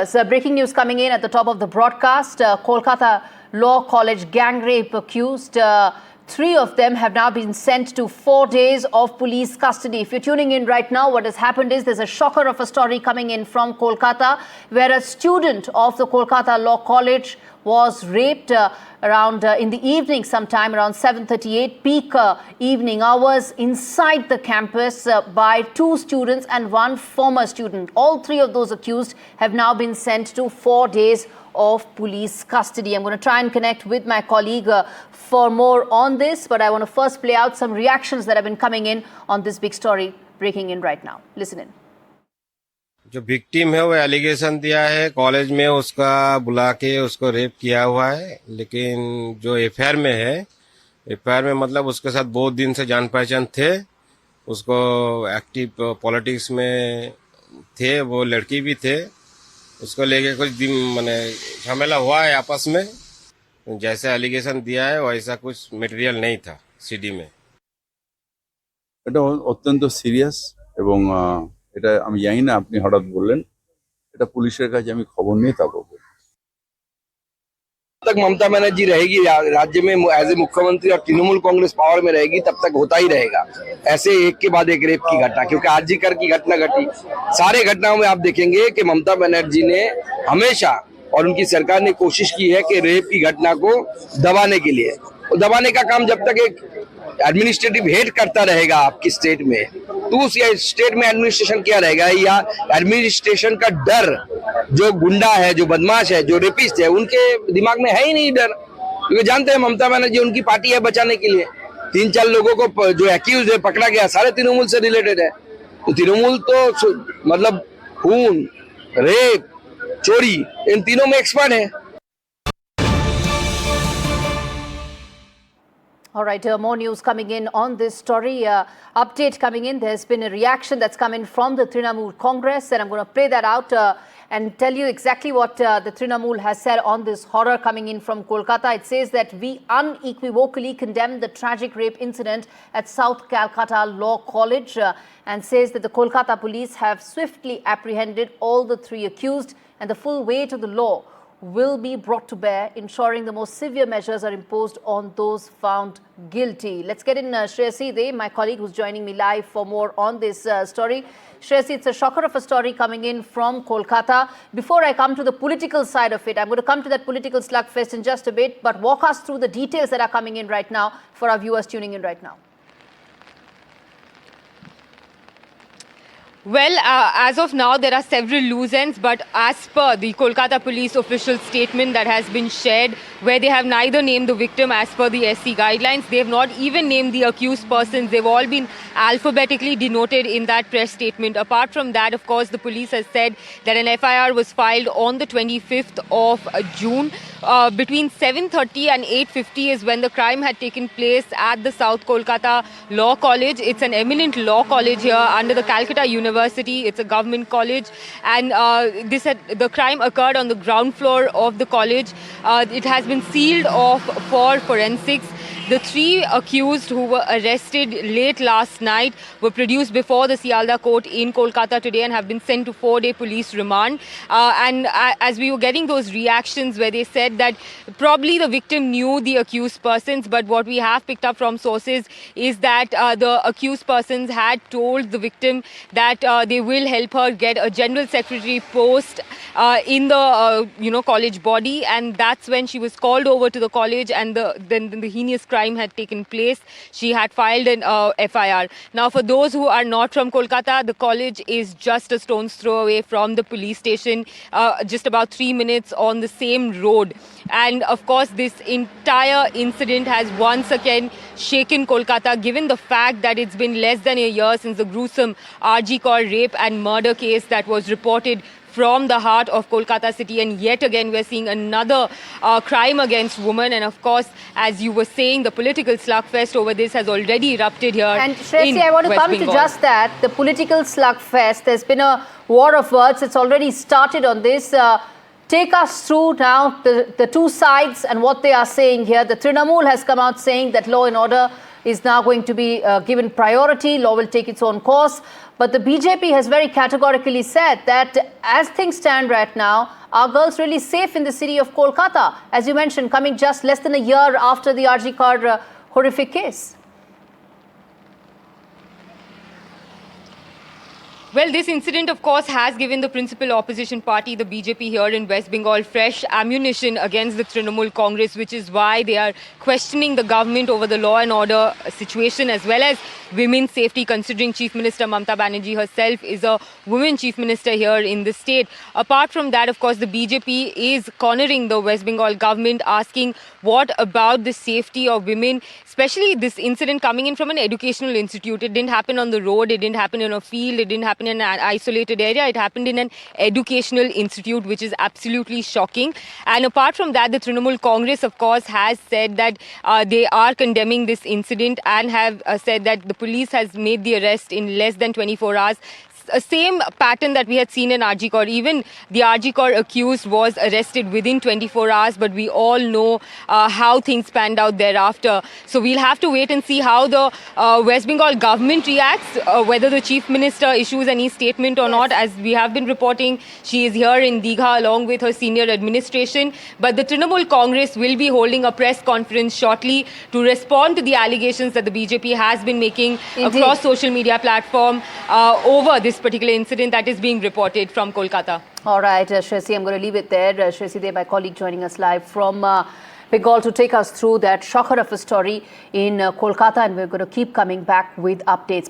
Breaking news coming in at the top of the broadcast. Kolkata Law College gang rape accused. Three of them have now been sent to 4 days of police custody. If you're tuning in right now, what has happened is there's a shocker of a story coming in from Kolkata, where a student of the Kolkata Law College was raped around in the evening sometime around 7:38 peak evening hours inside the campus by two students and one former student. All three of those accused have now been sent to 4 days of police custody. I'm going to try and connect with my colleague for more on this, but I want to first play out some reactions that have been coming in on this big story breaking in right now. Listen in. जो victim है वो allegation दिया है college में उसका बुला के उसको रेप किया हुआ है, लेकिन जो एफआईआर में है, एफआईआर में मतलब उसके साथ बहुत दिन से जान पहचान थे, उसको एक्टिव पॉलिटिक्स में थे, वो लड़की भी थे, उसको लेके कुछ दिन माने झमेला हुआ है आपस में। जैसे एलिगेशन दिया है वैसा कुछ मटेरियल नहीं था सीडी में। এটা অত্যন্ত সিরিয়াস এবং এটা আমি জানি না, আপনি হঠাৎ বললেন, এটা পুলিশের কাছে আমি খবর নিয়ে তা বলবো। तक ममता बनर्जी रहेगी राज्य में एज ए मुख्यमंत्री और तृणमूल कांग्रेस पावर में रहेगी, तब तक होता ही रहेगा ऐसे एक के बाद एक रेप की घटना, क्योंकि आरजीकर की घटना घटी। सारे घटनाओं में आप देखेंगे कि ममता बनर्जी ने हमेशा और उनकी सरकार ने कोशिश की है कि रेप की घटना को दबाने के लिए, और दबाने का काम जब तक एक एडमिनिस्ट्रेटिव हेड करता रहेगा आपकी स्टेट में, तो उस स्टेट में एडमिनिस्ट्रेशन क्या रहेगा, या एडमिनिस्ट्रेशन का डर जो गुंडा है, जो बदमाश है, जो रेपिस्ट है, उनके दिमाग में है ही नहीं डर, क्योंकि जानते हैं ममता बनर्जी उनकी पार्टी है बचाने के लिए। 3-4 लोगों को जो एक्यूज है पकड़ा गया, सारे तृणमूल से रिलेटेड है। तो तृणमूल तो मतलब खून, रेप, चोरी, इन तीनों में एक्सपर्ट है। All right, more news coming in on this story. Update coming in. There's been a reaction that's come in from the Trinamool Congress, and I'm going to play that out and tell you exactly what the Trinamool has said on this horror coming in from Kolkata. It says that we unequivocally condemn the tragic rape incident at South Calcutta Law College and says that the Kolkata police have swiftly apprehended all the three accused and the full weight of the law will be brought to bear, ensuring the most severe measures are imposed on those found guilty. Let's get in Shreyasi De, my colleague who's joining me live for more on this story. Shreyasi, it's a shocker of a story coming in from Kolkata. Before I come to the political side of it, I'm going to come to that political slugfest in just a bit, but walk us through the details that are coming in right now for our viewers tuning in right now. Well, as of now, there are several loose ends, but as per the Kolkata police official statement that has been shared, where they have neither named the victim as per the SC guidelines, they have not even named the accused persons. They've all been alphabetically denoted in that press statement. Apart from that, of course, the police has said that an FIR was filed on the 25th of June. Between 7:30 and 8:50 is when the crime had taken place at the South Kolkata Law College. It's an eminent law college here under the Calcutta University. It's a government college, and the crime occurred on the ground floor of the college. It has been sealed off for forensics. The three accused who were arrested late last night were produced before the Sialda court in Kolkata today and have been sent to 4-day police remand. And as we were getting those reactions where they said that probably the victim knew the accused persons, but what we have picked up from sources is that the accused persons had told the victim that they will help her get a general secretary post in the college body, and that's when she was called over to the college, and then the heinous crime had taken place. She had filed an FIR. Now, for those who are not from Kolkata, the college is just a stone's throw away from the police station, just about 3 minutes on the same road. And of course, this entire incident has once again shaken Kolkata, given the fact that it's been less than a year since the gruesome RG-Kaur rape and murder case that was reported from the heart of Kolkata city, and yet again we're seeing another crime against women. And of course, as you were saying, the political slugfest over this has already erupted here. And Shreyasi, I want to come to just that, the political slugfest. There's been a war of words. It's already started on this. Take us through now the two sides and what they are saying here. The Trinamool has come out saying that law and order is now going to be given priority. Law will take its own course. But the BJP has very categorically said that as things stand right now, are girls really safe in the city of Kolkata? As you mentioned, coming just less than a year after the RG Kar horrific case. Well, this incident, of course, has given the principal opposition party, the BJP here in West Bengal, fresh ammunition against the Trinamool Congress, which is why they are questioning the government over the law and order situation as well as women's safety, considering Chief Minister Mamata Banerjee herself is a woman chief minister here in the state. Apart from that, of course, the BJP is cornering the West Bengal government, asking what about the safety of women, especially this incident coming in from an educational institute. It didn't happen on the road, it didn't happen in a field, it didn't happen in an isolated area. It happened in an educational institute, which is absolutely shocking. And apart from that, the Trinamool Congress, of course, has said that they are condemning this incident and have said that the police has made the arrest in less than 24 hours. Same pattern that we had seen in RG Kar. Even the RG Kar accused was arrested within 24 hours, but we all know how things panned out thereafter. So we'll have to wait and see how the West Bengal government reacts, whether the Chief Minister issues any statement or not. As we have been reporting, she is here in Digha along with her senior administration. But the Trinamool Congress will be holding a press conference shortly to respond to the allegations that the BJP has been making across social media platform over this particular incident that is being reported from Kolkata. All right, Shresi, I'm going to leave it there. Shresi Dey, my colleague, joining us live from Bengal to take us through that shocker of a story in Kolkata, and we're going to keep coming back with updates.